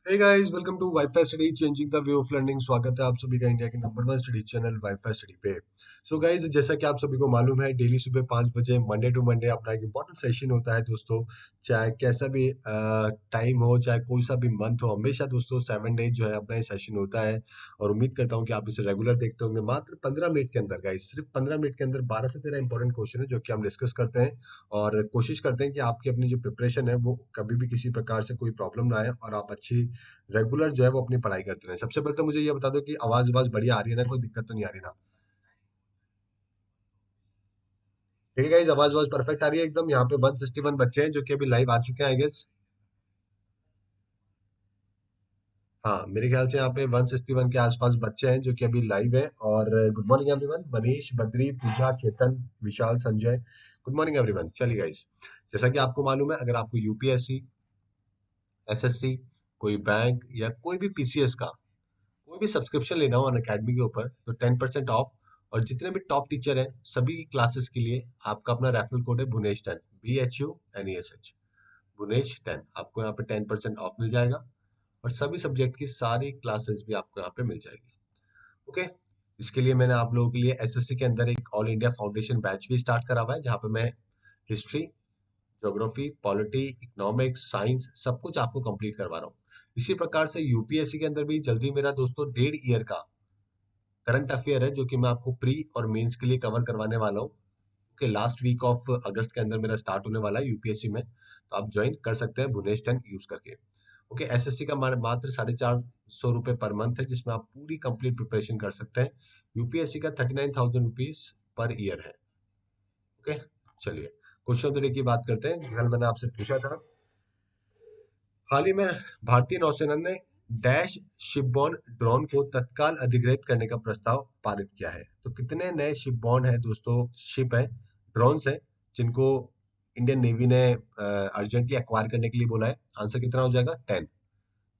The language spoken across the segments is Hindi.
Hey guys, welcome to WiFi study changing the way of learning. स्वागत है आप सभी का इंडिया के number one study channel WiFi study पे। सो गाइस, जैसा कि आप सभी को मालूम है, डेली सुबह 5 बजे मंडे टू मंडे अपना एक इंपॉर्टेंट सेशन होता है दोस्तों। चाहे कैसा भी टाइम हो, चाहे कोई सा भी मंथ हो, हमेशा दोस्तों 7 डेज जो है अपना ये सेशन होता है। और उम्मीद करता हूँ कि आप इसे रेगुलर देखते होंगे। मात्र 15 मिनट के अंदर गाइस, सिर्फ 15 मिनट के अंदर 12 से 13 इंपॉर्टेंट क्वेश्चन है जो कि हम डिस्कस करते हैं। और कोशिश करते हैं कि आपकी अपनी जो प्रिपरेशन है वो कभी भी किसी प्रकार से कोई प्रॉब्लम ना आए और आप अच्छी रेगुलर जो है वो अपनी पढ़ाई करते रहें। सबसे पहले तो मुझे ये बता दो कि आवाज आवाज बढ़िया आ रही है ना, कोई दिक्कत तो नहीं आ रही ना? ठीक है गाइस, आवाज आवाज परफेक्ट आ रही है एकदम। यहाँ पे 161 बच्चे हैं जो कि अभी लाइव आ चुके हैं आई गेस। हाँ, मेरे ख्याल से यहाँ पे 161 के आसपास बच्चे हैं जो कि अभी लाइव है। और good morning everyone, Manish, Badri, Pooja, Chetan, Vishal, Sanjay. Good morning everyone. चलिए गाइस, जैसा कि आपको मालूम है, अगर आपको यूपीएससी, एसएससी, कोई बैंक या कोई भी पीसीएस का कोई भी सब्सक्रिप्शन लेना हो अन अकेडमी के ऊपर, तो 10% ऑफ। और जितने भी टॉप टीचर हैं सभी क्लासेस के लिए आपका अपना रेफरल कोड है बुनेश 10, BHUNESH, बुनेश 10। आपको यहाँ पे 10% ऑफ मिल जाएगा और सभी सब्जेक्ट की सारी क्लासेस भी आपको यहाँ पे मिल जाएगी। ओके। इसके लिए मैंने आप लोगों के लिए एसएससी के अंदर एक ऑल इंडिया फाउंडेशन बैच भी स्टार्ट करा हुआ है, जहाँ पे मैं history, geography, polity, economics, science सब कुछ आपको कंप्लीट करवा रहा हूँ। इसी प्रकार से यूपीएससी के अंदर भी जल्दी मेरा दोस्तों 1.5 ईयर का करंट अफेयर है जो कि मैं आपको प्री और मेंस के लिए कवर करवाने वाला हूँ। Okay, last week of August के अंदर मेरा स्टार्ट होने वाला है यूपीएससी में, तो आप ज्वाइन कर सकते हैं बुनेश 10 यूज करके। ओके, एसएससी का मात्र 450 रुपये पर मंथ है, जिसमें आप पूरी कंप्लीट प्रिपरेशन कर सकते हैं। यूपीएससी का 39,000 रुपीज पर ईयर है। ओके, चलिए क्वेश्चन ऑफ द डे की बात करते हैं। कल मैंने आपसे पूछा था, हाल ही में भारतीय नौसेना ने डैश शिपबॉर्न ड्रोन को तत्काल अधिग्रहित करने का प्रस्ताव पारित किया है। तो कितने नए शिपबॉर्न है दोस्तों, शिप है, ड्रोन्स है, जिनको इंडियन नेवी ने अर्जेंटली एक्वायर करने के लिए बोला है? आंसर कितना हो जाएगा? 10।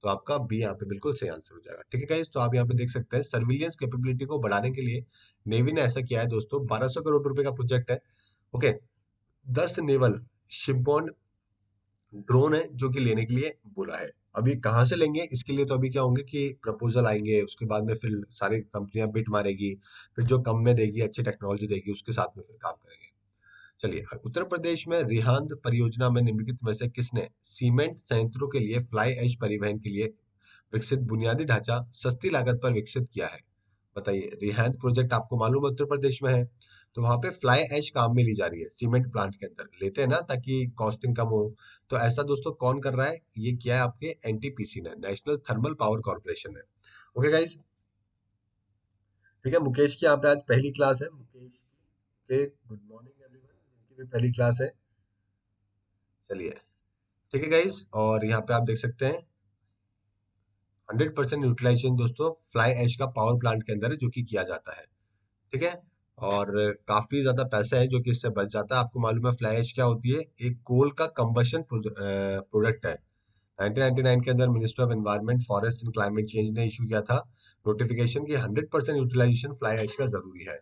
तो आपका बी यहाँ पे बिल्कुल सही आंसर हो जाएगा। ठीक है गाइस, तो आप यहाँ पे देख सकते हैं सर्विलियंस कैपेबिलिटी को बढ़ाने के लिए नेवी ने ऐसा किया है दोस्तों। 1200 करोड़ रुपए का प्रोजेक्ट है। ओके, 10 नेवल शिपबॉर्न ड्रोन है जो कि लेने के लिए बोला है। अभी कहाँ से लेंगे इसके लिए, तो अभी क्या होंगे कि प्रपोजल आएंगे, उसके बाद में फिर सारी कंपनियां बिड मारेगी, फिर जो कम में देगी, अच्छी टेक्नोलॉजी देगी, उसके साथ में फिर काम करेंगे। चलिए, उत्तर प्रदेश में रिहांद परियोजना में निम्नलिखित में से किसने सीमेंट संयंत्रों के लिए फ्लाई ऐश परिवहन के लिए विकसित बुनियादी ढांचा सस्ती लागत पर विकसित किया है? बताइए, रिहांद प्रोजेक्ट आपको मालूम है उत्तर प्रदेश में है। तो वहां पे फ्लाई ऐश काम में ली जा रही है, सीमेंट प्लांट के अंदर लेते हैं ना ताकि कॉस्टिंग कम हो। तो ऐसा दोस्तों कौन कर रहा है? ये किया है आपके एनटीपीसी ने, नेशनल थर्मल पावर कॉर्पोरेशन ने। ओके गाइज, ठीक है। मुकेश की यहाँ पे आज पहली क्लास है, मुकेश के गुड मॉर्निंग एवरीवन, जिनकी भी पहली क्लास है। चलिए, ठीक है गाइज, और यहाँ पे आप देख सकते हैं 100% यूटिलाइजेशन दोस्तों फ्लाई ऐश का पावर प्लांट के अंदर है जो कि किया जाता है। ठीक है। और काफी ज्यादा पैसा है जो कि इससे बच जाता है। आपको मालूम है फ्लाई ऐश क्या होती है? एक कोल का कंबशन प्रोडक्ट है। 1999 के अंदर minister of environment, forest and climate change ने इशू किया था नोटिफिकेशन की 100% यूटिलाइजेशन फ्लाई ऐश का जरूरी है।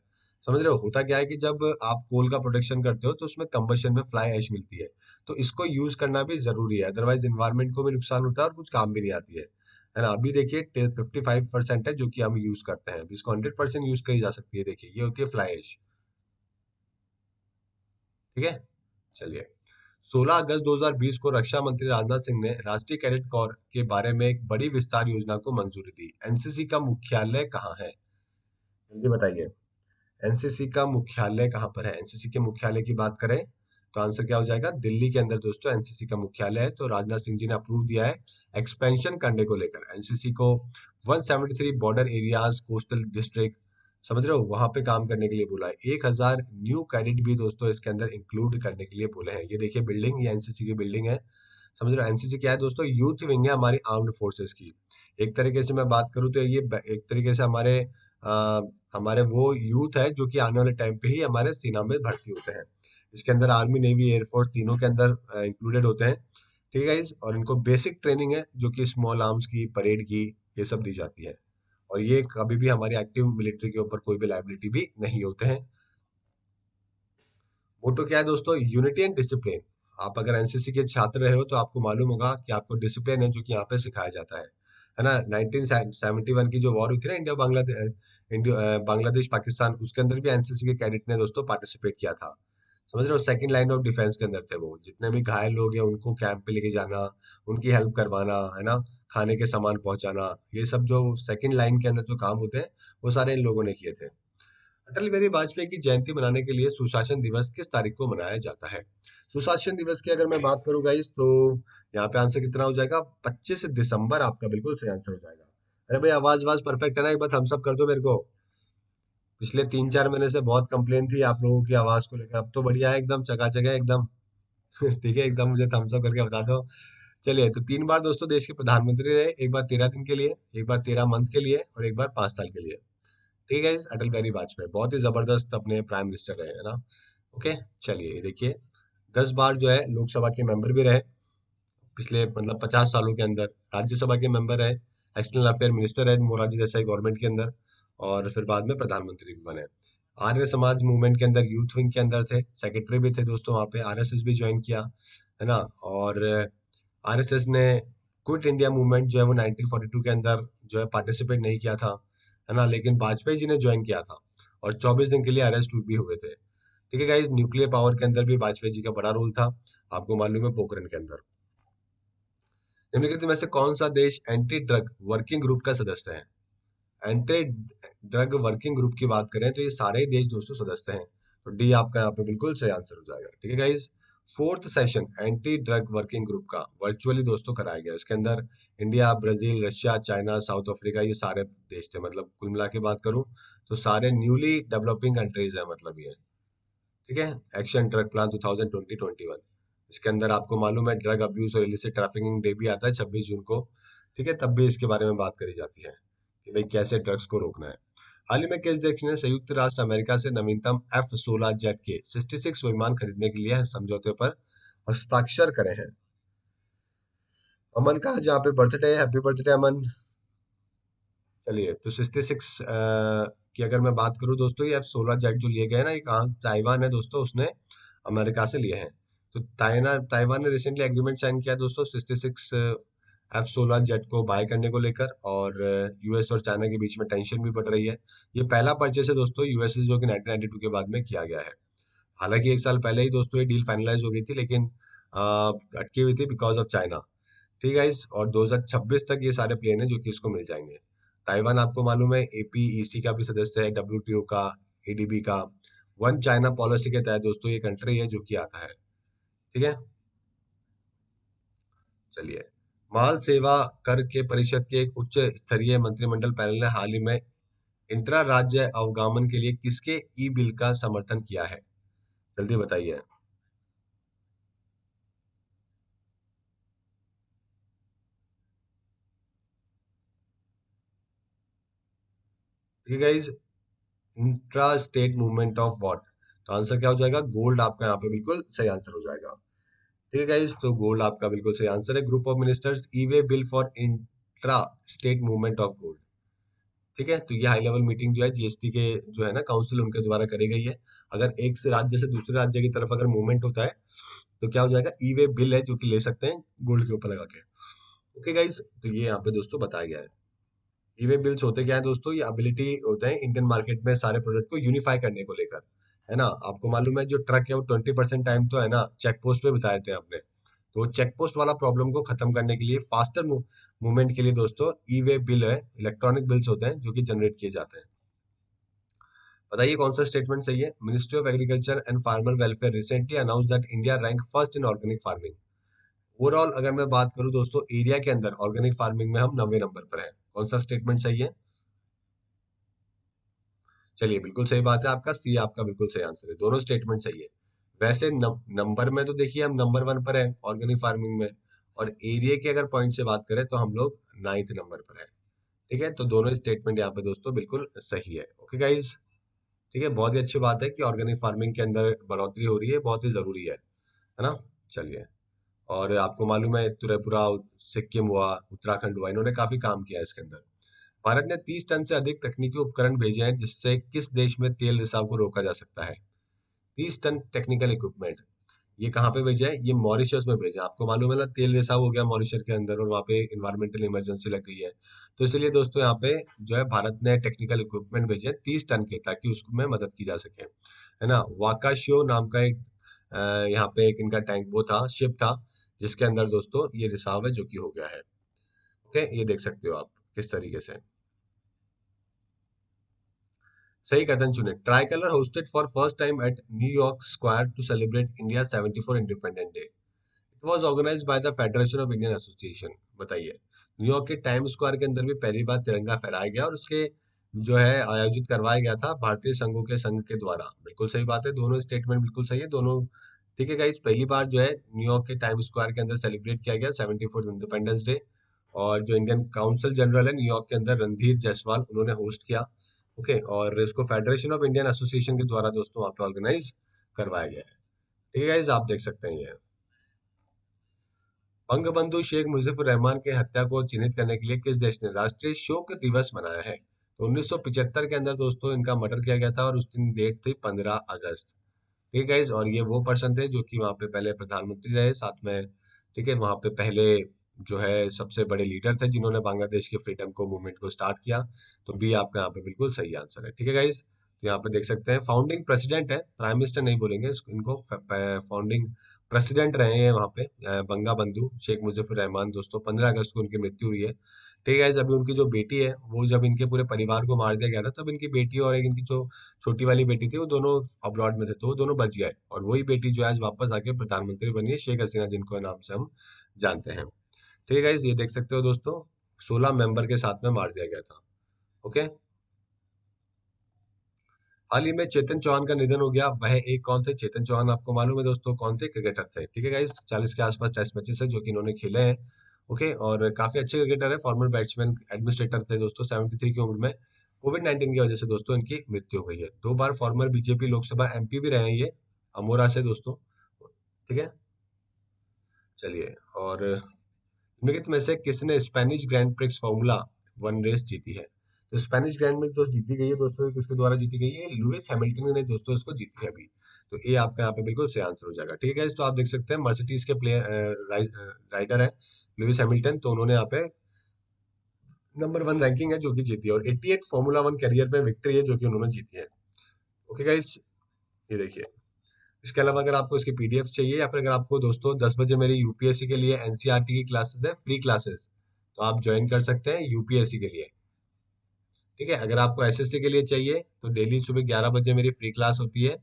समझ रहे हो होता क्या है कि जब आप कोल का प्रोडक्शन करते हो तो उसमें कंबशन में फ्लाई ऐश मिलती है। तो इसको यूज करना भी जरूरी है, अदरवाइज इन्वायरमेंट को भी नुकसान होता है और कुछ काम भी नहीं आती है ना? अभी देखिए 55% है जो कि हम यूज करते हैं, अभी इसको 100% यूज करी जा सकती है। देखिए, ये होती है फ्लाई ऐश। ठीक है, चलिए। 16 अगस्त 2020 को रक्षा मंत्री राजनाथ सिंह ने राष्ट्रीय कैडेट कोर के बारे में एक बड़ी विस्तार योजना को मंजूरी दी। एनसीसी का मुख्यालय कहाँ है? जल्दी बताइए, एनसीसी का मुख्यालय कहाँ पर है? एनसीसी के मुख्यालय की बात करें तो आंसर क्या हो जाएगा? दिल्ली के अंदर दोस्तों एनसीसी का मुख्यालय है। तो राजनाथ सिंह जी ने अप्रूव दिया है एक्सपेंशन करने को लेकर एनसीसी को। 173 बॉर्डर एरियाज, कोस्टल डिस्ट्रिक्ट, समझ रहे हो, वहां पे काम करने के लिए बोला है। 1000 न्यू कैडेट भी दोस्तों इसके अंदर इंक्लूड करने के लिए बोले हैं। ये देखिए बिल्डिंग, ये एनसीसी की बिल्डिंग है। समझ रहे हो, एनसीसी क्या है दोस्तों? यूथ विंग है हमारी आर्म्ड फोर्सेस की। एक तरीके से मैं बात करूँ तो ये एक तरीके से हमारे वो यूथ है जो कि आने वाले टाइम पे ही हमारे सेना में भर्ती होते हैं। इसके अंदर आर्मी, नेवी, एयरफोर्स तीनों के अंदर इंक्लूडेड होते हैं। ठीक है गाइस, और इनको बेसिक ट्रेनिंग है जो कि स्मॉल आर्म्स की, परेड की, ये सब दी जाती है। और ये कभी भी हमारी एक्टिव मिलिट्री के ऊपर कोई भी लाइबिलिटी भी नहीं होते हैं। मोटो क्या है दोस्तों? Unity and discipline. आप अगर एनसीसी के छात्र रहे हो तो आपको मालूम होगा कि आपको डिसिप्लिन है जो कि यहाँ पे सिखाया जाता है ना। 1971 की जो वॉर हुई थी ना, बांग्लादेश पाकिस्तान, उसके अंदर भी एनसीसी के कैडेट ने दोस्तों पार्टिसिपेट किया था। समझ रहे हो, सेकंड लाइन ऑफ डिफेंस के अंदर थे वो। जितने भी घायल लोग हैं उनको कैंप पे लेके जाना, उनकी हेल्प करवाना, है ना, खाने के सामान पहुंचाना, ये सब जो सेकंड लाइन के अंदर जो काम होते हैं वो सारे इन लोगों ने किए थे। अटल बिहारी वाजपेयी की जयंती मनाने के लिए सुशासन दिवस किस तारीख को मनाया जाता है? सुशासन दिवस की अगर मैं बात करूं गाइस, तो यहाँ पे आंसर कितना हो जाएगा? 25 दिसंबर आपका बिल्कुल सही आंसर हो जाएगा। अरे भाई, आवाज आवाज परफेक्ट है ना? एक बार थम्स अप कर दो मेरे को। पिछले 3-4 महीने से बहुत कंप्लेन थी आप लोगों की आवाज को लेकर, अब तो बढ़िया है, एकदम चकाचक है एकदम। ठीक है, एकदम मुझे थम्स अप करके बता दो। चलिए, तो 3 बार दोस्तों देश के प्रधानमंत्री रहे, एक बार 13 दिन के लिए, एक बार 13 मंथ के लिए, और एक बार 5 साल के लिए। ठीक है, इस अटल बिहारी वाजपेयी बहुत ही जबरदस्त अपने प्राइम मिनिस्टर रहे, है ना। ओके, चलिए देखिए, 10 बार जो है लोकसभा के मेंबर भी रहे पिछले मतलब 50 सालों के अंदर। राज्यसभा के मेंबर रहे, एक्सटर्नल अफेयर मिनिस्टर रहे मोरारजी देसाई गवर्नमेंट के अंदर, और फिर बाद में प्रधानमंत्री भी बने। आर्य समाज मूवमेंट के अंदर यूथ विंग के अंदर थे, सेक्रेटरी भी थे दोस्तों वहाँ पे, आरएसएस भी ज्वाइन किया, है ना। और आरएसएस ने क्विट इंडिया मूवमेंट जो है वो 1942 के अंदर जो है पार्टिसिपेट नहीं किया था, है ना, लेकिन वाजपेयी जी ने ज्वाइन किया था, और 24 दिन के लिए अरेस्ट भी हुए थे। ठीक है गाइस, न्यूक्लियर पावर के अंदर भी वाजपेयी जी का बड़ा रोल था, आपको मालूम है, पोखरण के अंदर। निम्नलिखित में से कौन सा देश एंटी ड्रग वर्किंग ग्रुप का सदस्य है? एंटी ड्रग वर्किंग ग्रुप की बात करें तो ये सारे ही देश दोस्तों सदस्य हैं, तो डी आपका यहाँ पे बिल्कुल सही आंसर हो जाएगा। ठीक है guys, fourth session anti drug working group का वर्चुअली दोस्तों कराया गया। इसके अंदर India, Brazil, Russia, China, south Africa, ये सारे देश थे। मतलब कुल मिला के बात करूं तो सारे न्यूली डेवलपिंग कंट्रीज है, मतलब ये। ठीक है, एक्शन ड्रग प्लान 2020-21, इसके अंदर आपको मालूम है ड्रग अब्यूज और इलिसिट ट्रैफिकिंग डे भी आता है 26 जून को। ठीक है, तब भी इसके बारे में बात करी जाती है कि भाई कैसे ड्रग्स को रोकना है। हाल ही में किस देश ने संयुक्त राष्ट्र अमेरिका से नवीनतम F-16 जेट के 66 विमान खरीदने के लिए समझौते पर हस्ताक्षर करे हैं? अमन का जहाँ पे बर्थडे है, हैप्पी बर्थडे अमन। चलिए, तो 66 की अगर मैं बात करूँ दोस्तों, ये F-16 जेट जो लिए गए हैं ना, ये कहाँ, ताइवान है दोस्तों, उसने अमेरिका से लिए हैं। तो ताइवान ने रिसेंटली एग्रीमेंट साइन किया दोस्तों 66 F-16 जेट को बाय करने को लेकर, और यूएस और चाइना के बीच में टेंशन भी बढ़ रही है। ये पहला परचेस है दोस्तों यूएस से जो कि 1992 के बाद में किया गया है। हालांकि 1 साल पहले ही दोस्तों ये डील फाइनलाइज हो गई थी, लेकिन अटकी हुई थी बिकॉज ऑफ चाइना। ठीक है इस, और 2026 तक ये सारे प्लेन है जो कि इसको मिल जाएंगे। ताइवान आपको मालूम है एपीईसी का भी सदस्य है, डब्ल्यूटीओ का, एडीबी का। वन चाइना पॉलिसी के तहत दोस्तों ये कंट्री है जो कि आता है। ठीक है, चलिए, माल सेवा कर के परिषद के एक उच्च स्तरीय मंत्रिमंडल पैनल ने हाल ही में इंट्रा राज्य अवगामन के लिए किसके ई बिल का समर्थन किया है? जल्दी बताइए। ठीक है guys, intra state movement of what? तो आंसर क्या हो जाएगा? गोल्ड आपका यहाँ पे बिल्कुल सही आंसर हो जाएगा। ठीक है गाइस, तो गोल्ड आपका बिल्कुल सही आंसर है। Group of ministers E way bill for intra state movement of gold. ठीक है, तो ये हाई लेवल मीटिंग जो है जीएसटी के जो है ना काउंसिल, उनके द्वारा करी गई है। अगर एक से राज्य से दूसरे राज्य की तरफ अगर मूवमेंट होता है तो क्या हो जाएगा? ई वे बिल है जो कि ले सकते हैं गोल्ड के ऊपर लगा के। ओके गाइस, तो ये यहाँ पे दोस्तों बताया गया है। ई वे बिल्स होते क्या है दोस्तों? ये एबिलिटी होते हैं इंडियन मार्केट में सारे प्रोडक्ट को यूनिफाई करने को लेकर, है ना। आपको मालूम है जो ट्रक है वो 20% टाइम तो है ना चेक पोस्ट पे बिता देते हैं अपने। तो चेक पोस्ट वाला प्रॉब्लम को खत्म करने के लिए, फास्टर मूवमेंट के लिए दोस्तों, ई वे बिल है, इलेक्ट्रॉनिक बिल्स होते हैं जो कि जनरेट किए जाते हैं। बताइए कौन सा स्टेटमेंट सही है? Ministry of agriculture and farmer welfare recently announce that India rank first in organic farming. Overall अगर मैं बात करूं दोस्तों एरिया के अंदर, ऑर्गेनिक फार्मिंग में हम 90 नंबर पर हैं। कौन सा स्टेटमेंट सही है? चलिए, बिल्कुल सही बात है, आपका सी आपका बिल्कुल सही आंसर है, दोनों स्टेटमेंट सही है। वैसे नंबर में तो देखिए हम नंबर 1 पर है ऑर्गेनिक फार्मिंग में, और एरिया के अगर पॉइंट से बात करें तो हम लोग 9th नंबर पर है। ठीक है, तो दोनों स्टेटमेंट यहाँ पे दोस्तों बिल्कुल सही है। ओके गाइज, ठीक है, बहुत ही अच्छी बात है कि ऑर्गेनिक फार्मिंग के अंदर बढ़ोतरी हो रही है, बहुत ही जरूरी है ना। चलिए, और आपको मालूम है त्रिपुरा, सिक्किम हुआ, उत्तराखंड हुआ, इन्होंने काफी काम किया है इसके अंदर। भारत ने 30 टन से अधिक तकनीकी उपकरण भेजे हैं जिससे किस देश में तेल रिसाव को रोका जा सकता है? 30 टन टेक्निकल इक्विपमेंट, ये कहाँ पे भेजा है? ये मॉरिशस में भेजा है। आपको मालूम है ना, तेल रिसाव हो गया मॉरिशस के अंदर और वहाँ पे इन्वायरमेंटल इमरजेंसी लग गई है। तो इसलिए दोस्तों यहाँ पे जो है भारत ने टेक्निकल इक्विपमेंट भेजे हैं 30 टन के, ताकि उसमें मदद की जा सके, है ना। वाकाशियो नाम का एक यहाँ पे एक इनका टैंक वो था, शिप था, जिसके अंदर दोस्तों ये रिसाव है जो कि हो गया है। ओके, ये देख सकते हो आप किस तरीके से। सही कथन चुने। Tricolour hosted for first time at New York square to celebrate India 74 Independence Day. It was organised by the Federation of Indian Association. बताइए, न्यूयॉर्क के टाइम स्क्वायर के अंदर भी पहली बार तिरंगा फहराया गया और उसके जो है आयोजित करवाया गया था भारतीय संघों के संघ के द्वारा। बिल्कुल सही बात है, दोनों स्टेटमेंट बिल्कुल सही है दोनों। ठीक है गाइस, पहली बार जो है न्यूयॉर्क के टाइम स्क्वायर के अंदर सेलिब्रेट किया गया 74 इंडिपेंडेंस डे। और जो इंडियन काउंसिल जनरल है न्यूयॉर्क के अंदर, रणधीर जायसवाल, उन्होंने होस्ट किया। ओके, और इसको फेडरेशन ऑफ इंडियन एसोसिएशन के द्वारा दोस्तों वहाँ पे ऑर्गेनाइज करवाया गया है। ठीक है गाइस, आप देख सकते हैं ये। बंगबंधु शेख मुजीबुर रहमान की हत्या को चिन्हित करने के लिए किस देश ने राष्ट्रीय शोक दिवस मनाया है? तो 1975 के अंदर दोस्तों इनका मर्डर किया गया था और उस दिन डेट थी 15 अगस्त। ठीक है गाइज, और ये वो पर्सन थे जो कि वहाँ पे पहले प्रधानमंत्री रहे, साथ में ठीक है वहाँ पे पहले जो है सबसे बड़े लीडर थे जिन्होंने बांग्लादेश के फ्रीडम को मूवमेंट को स्टार्ट किया। तो बी आपका यहाँ पे बिल्कुल सही आंसर है। ठीक है गाइज, तो यहाँ पे देख सकते हैं फाउंडिंग प्रेसिडेंट है, प्राइम मिनिस्टर नहीं बोलेंगे इनको, फाउंडिंग प्रेसिडेंट रहे हैं वहाँ पे बंगा बंधु शेख मुजीबुर रहमान। दोस्तों 15 अगस्त को उनकी मृत्यु हुई है। ठीक है, जब उनकी जो बेटी है वो, जब इनके पूरे परिवार को मार दिया गया था, तब इनकी बेटी और एक इनकी जो छोटी वाली बेटी थी वो दोनों अब्रॉड में थे, तो वो दोनों बच गए और वही बेटी जो है आज वापस आके प्रधानमंत्री बनी है, शेख हसीना, जिनको नाम से हम जानते हैं। ठीक है गाइस, ये देख सकते हो दोस्तों, 16 मेंबर के साथ में मार दिया गया था। ओके, हाल ही में चेतन चौहान का निधन हो गया, वह एक कौन थे? चेतन चौहान आपको मालूम है दोस्तों कौन थे? क्रिकेटर थे। ठीक है गाइस, 40 के आसपास टेस्ट मैचेस है जो कि इन्होंने खेले हैं। ओके, और काफी अच्छे क्रिकेटर है, फॉर्मर बैट्समैन, एडमिनिस्ट्रेटर थे दोस्तों 73 की उम्र में। कोविड 19 की वजह से दोस्तों इनकी मृत्यु हो गई है। 2 बार फॉर्मर बीजेपी लोकसभा एमपी भी रहे हैं ये, अमोरा से दोस्तों। ठीक है, चलिए, और निम्नलिखित में से किसने Spanish Grand Prix Formula One race जीती है? तो स्पेनिश ग्रैंड प्रिक्स दोस्त जीती गई है दोस्तों, ये किसके द्वारा जीती गई है? लुइस हैमिल्टन ने दोस्तों इसको जीती है अभी। तो ये आपका यहाँ पे बिल्कुल सही आंसर हो जाएगा। ठीक है, तो आप देख सकते हैं मर्सिडीज के राइडर है लुइस हैमिल्टन, तो उन्होंने यहाँ पे नंबर 1 रैंकिंग है जो कि जीती है, और 88 फॉर्मूला वन कैरियर में विक्ट्री है जो कि उन्होंने जीती है। ओके गाइस, ये देखिए। इसके अलावा अगर आपको इसकी पीडीएफ चाहिए, या फिर अगर आपको दोस्तों 10 बजे मेरी यूपीएससी के लिए एनसीईआरटी की क्लासेस है, फ्री क्लासेस, तो आप ज्वाइन कर सकते हैं यूपीएससी के लिए। ठीक है, अगर आपको एसएससी के लिए चाहिए तो डेली सुबह 11 बजे मेरी फ्री क्लास होती है,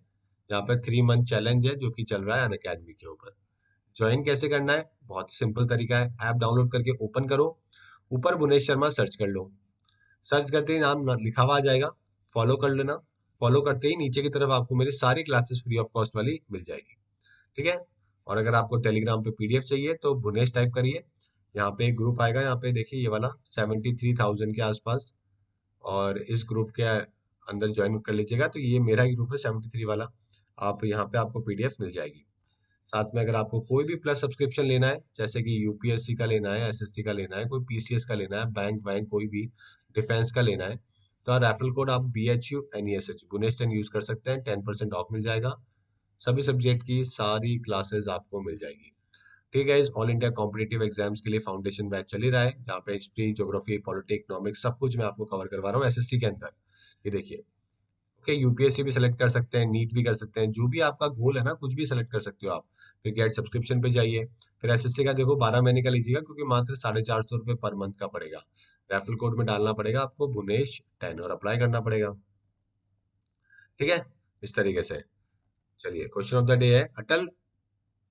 यहाँ पे 3 मंथ चैलेंज है जो कि चल रहा है अनअकैडमी के ऊपर। ज्वाइन कैसे करना है? बहुत ही सिंपल तरीका है, ऐप डाउनलोड करके ओपन करो, ऊपर भुवनेश शर्मा सर्च कर लो, सर्च करते ही नाम लिखा हुआ आ जाएगा, फॉलो कर लेना। फॉलो करते ही नीचे की तरफ आपको मेरी सारी क्लासेस फ्री ऑफ कॉस्ट वाली मिल जाएगी। ठीक है, और अगर आपको टेलीग्राम पे पीडीएफ चाहिए तो भुवनेश टाइप करिए, यहाँ पे एक ग्रुप आएगा, यहाँ पे देखिए ये वाला 73,000 के आसपास, और इस ग्रुप के अंदर ज्वाइन कर लीजिएगा। तो ये मेरा ही ग्रुप है 73 वाला, आप यहाँ पे आपको पीडीएफ मिल जाएगी। साथ में अगर आपको कोई भी प्लस सब्सक्रिप्शन लेना है, जैसे कि यूपीएससी का लेना है, एसएससी का लेना है, कोई पीसीएस का लेना है, बैंक बैंक कोई भी डिफेंस का लेना है, तो रेफरल कोड आप BHUNESH गुनेश 10 यूज कर सकते हैं, 10% ऑफ मिल जाएगा। सभी सब्जेक्ट की सारी क्लासेस आपको मिल जाएगी। ठीक है, इस ऑल इंडिया कॉम्पिटेटिव एग्जाम्स के लिए फाउंडेशन बैच चल ही रहा है, जहाँ पे हिस्ट्री, ज्योग्राफी, पॉलिटिक्स, इकोनॉमिक्स सब कुछ मैं आपको कवर करवा रहा हूँ एसएससी के अंदर। ये देखिए। ओके, यूपीएससी भी सेलेक्ट कर सकते हैं, नीट भी कर सकते हैं, जो भी आपका गोल है ना, कुछ भी सेलेक्ट कर सकते हो आप। फिर गेट सब्सक्रिप्शन पे जाइए। फिर एसएससी का देखो 12 महीने का लीजिएगा, क्योंकि मात्र 450 रुपये पर मंथ का पड़ेगा। रेफरल कोड में डालना पड़ेगा आपको भुवनेश 10 और अप्लाई करना पड़ेगा। ठीक है, इस तरीके से। चलिए, क्वेश्चन ऑफ द डे है, अटल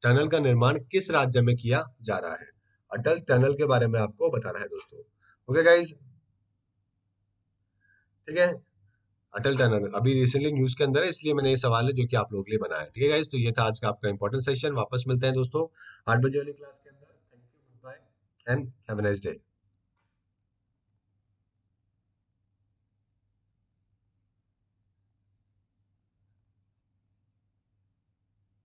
टनल का निर्माण किस राज्य में किया जा रहा है? अटल टनल के बारे में आपको बताना है दोस्तों। ओके गाइज, ठीक है। अटल टनल अभी रिसेंटली न्यूज के अंदर है, इसलिए मैंने ये सवाल है जो कि आप लोगों के लिए बनाया है। ठीक है गाइज, तो ये था आज का आपका इंपॉर्टेंट सेशन। वापस मिलते हैं दोस्तों 8 बजे वाली क्लास के अंदर। Thank you, goodbye and have a nice day.